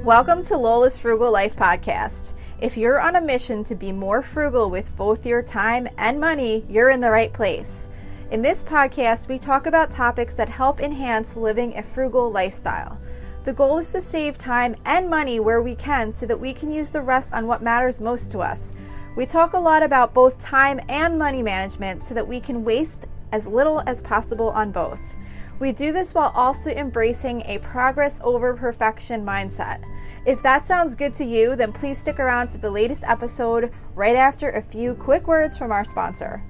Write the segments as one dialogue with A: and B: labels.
A: Welcome to Lola's Frugal Life Podcast. If you're on a mission to be more frugal with both your time and money, you're in the right place. In this podcast, we talk about topics that help enhance living a frugal lifestyle. The goal is to save time and money where we can so that we can use the rest on what matters most to us. We talk a lot about both time and money management so that we can waste as little as possible on both. We do this while also embracing a progress over perfection mindset. If that sounds good to you, then please stick around for the latest episode right after a few quick words from our sponsor.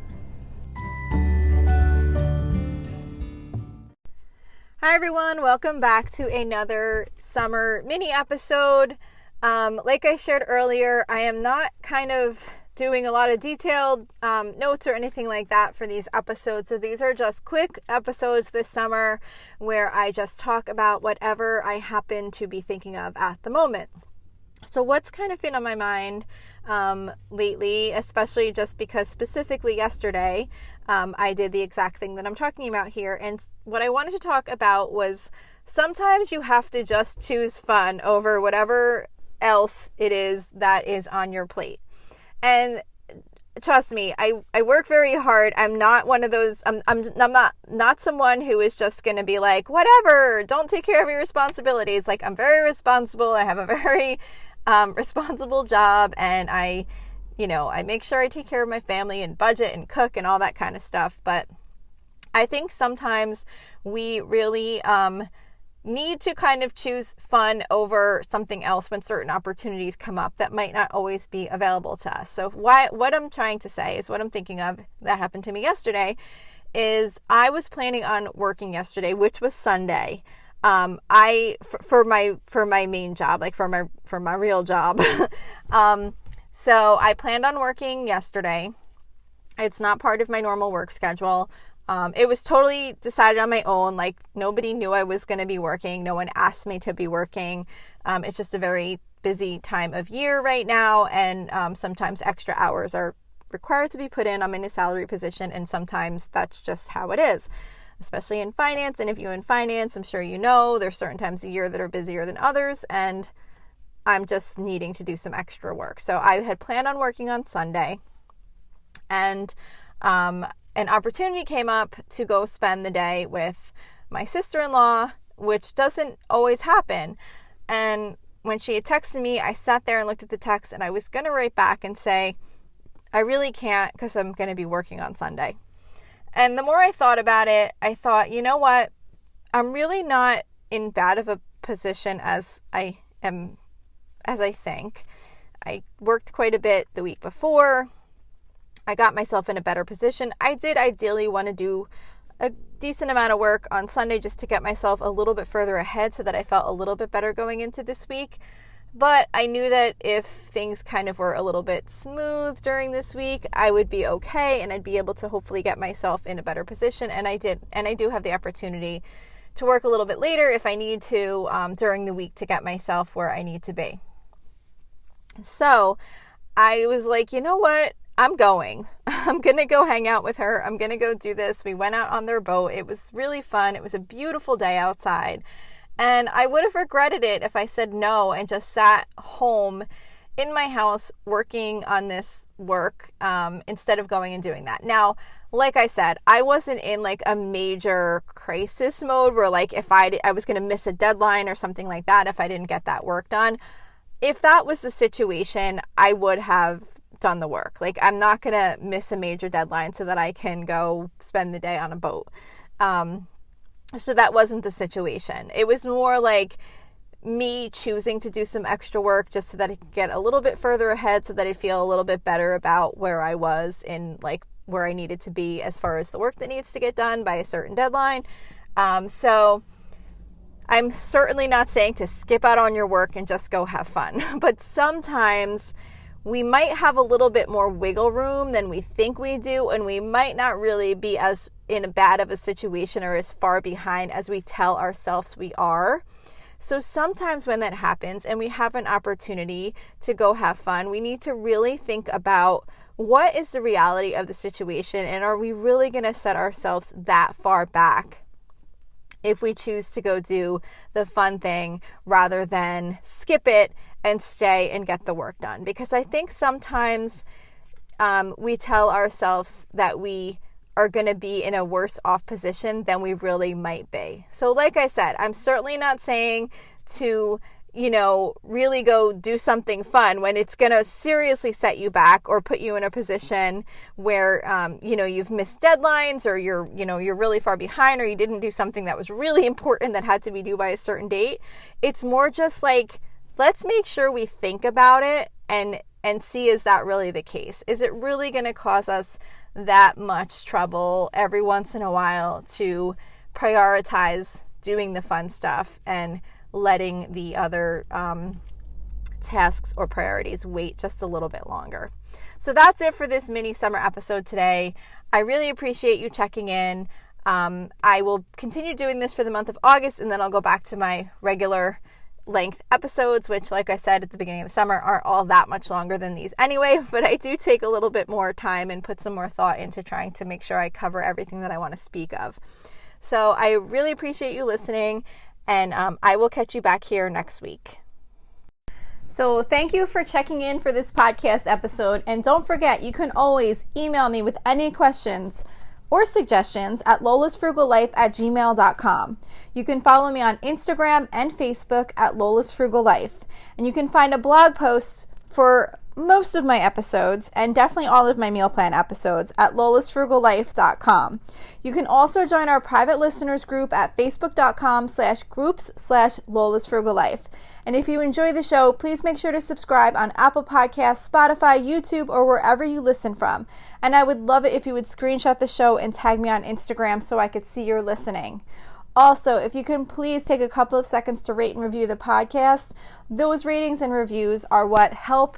A: Hi everyone, welcome back to another summer mini episode. Like I shared earlier, I am not doing a lot of detailed notes or anything like that for these episodes. So these are just quick episodes this summer where I just talk about whatever I happen to be thinking of at the moment. So what's kind of been on my mind lately, especially just because specifically yesterday, I did the exact thing that I'm talking about here. And what I wanted to talk about was sometimes you have to just choose fun over whatever else it is that is on your plate. And trust me, I work very hard. I'm not one of those, I'm not someone who is just going to be like, whatever, don't take care of your responsibilities. Like, I'm very responsible. I have a very responsible job, and I make sure I take care of my family and budget and cook and all that kind of stuff. But I think sometimes we really need to kind of choose fun over something else when certain opportunities come up that might not always be available to us. So what I'm trying to say is what I'm thinking of that happened to me yesterday is I was planning on working yesterday, which was Sunday. For my main job, like for my real job. So I planned on working yesterday. It's not part of my normal work schedule. It was totally decided on my own. Like, nobody knew I was going to be working. No one asked me to be working. It's just a very busy time of year right now. And sometimes extra hours are required to be put in. I'm in a salary position, and sometimes that's just how it is, especially in finance. And if you're in finance, I'm sure you know there's certain times a year that are busier than others. And I'm just needing to do some extra work. So I had planned on working on Sunday, and an opportunity came up to go spend the day with my sister-in-law, which doesn't always happen. And when she had texted me, I sat there and looked at the text, and I was going to write back and say, I really can't because I'm going to be working on Sunday. And the more I thought about it, I thought, you know what? I'm really not in bad of a position as I think. I worked quite a bit the week before. I got myself in a better position. I did ideally want to do a decent amount of work on Sunday just to get myself a little bit further ahead so that I felt a little bit better going into this week. But I knew that if things kind of were a little bit smooth during this week, I would be okay, and I'd be able to hopefully get myself in a better position. And I did. And I do have the opportunity to work a little bit later if I need to during the week to get myself where I need to be. So I was like, you know what? I'm going to go hang out with her. I'm going to go do this. We went out on their boat. It was really fun. It was a beautiful day outside. And I would have regretted it if I said no and just sat home in my house working on this work instead of going and doing that. Now, like I said, I wasn't in like a major crisis mode where like if I was going to miss a deadline or something like that if I didn't get that work done. If that was the situation, I would have done the work. Like, I'm not going to miss a major deadline so that I can go spend the day on a boat. So that wasn't the situation. It was more like me choosing to do some extra work just so that I could get a little bit further ahead so that I'd feel a little bit better about where I was in like where I needed to be as far as the work that needs to get done by a certain deadline. So I'm certainly not saying to skip out on your work and just go have fun. But sometimes we might have a little bit more wiggle room than we think we do, and we might not really be as in a bad of a situation or as far behind as we tell ourselves we are. So sometimes when that happens and we have an opportunity to go have fun, we need to really think about what is the reality of the situation, and are we really going to set ourselves that far back if we choose to go do the fun thing rather than skip it and stay and get the work done. Because I think sometimes we tell ourselves that we are going to be in a worse off position than we really might be. So like I said, I'm certainly not saying to, really go do something fun when it's going to seriously set you back or put you in a position where, you've missed deadlines, or you're really far behind, or you didn't do something that was really important that had to be due by a certain date. It's more just like, let's make sure we think about it and see, is that really the case? Is it really going to cause us that much trouble every once in a while to prioritize doing the fun stuff and letting the other tasks or priorities wait just a little bit longer? So that's it for this mini summer episode today. I really appreciate you checking in. I will continue doing this for the month of August, and then I'll go back to my regular length episodes, which, like I said at the beginning of the summer, aren't all that much longer than these anyway, but I do take a little bit more time and put some more thought into trying to make sure I cover everything that I want to speak of. So I really appreciate you listening, and I will catch you back here next week. So thank you for checking in for this podcast episode, and don't forget, you can always email me with any questions or suggestions at lolasfrugallife@gmail.com. You can follow me on Instagram and Facebook at lolasfrugallife, and you can find a blog post for most of my episodes and definitely all of my meal plan episodes at lolasfrugallife.com. You can also join our private listeners group at facebook.com/groups/lolasfrugallife. And if you enjoy the show, please make sure to subscribe on Apple Podcasts, Spotify, YouTube, or wherever you listen from. And I would love it if you would screenshot the show and tag me on Instagram so I could see you're listening. Also, if you can please take a couple of seconds to rate and review the podcast. Those ratings and reviews are what help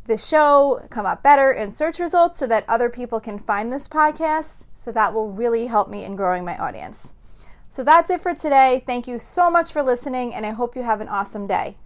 A: the show come up better in search results so that other people can find this podcast. So that will really help me in growing my audience. So that's it for today. Thank you so much for listening, and I hope you have an awesome day.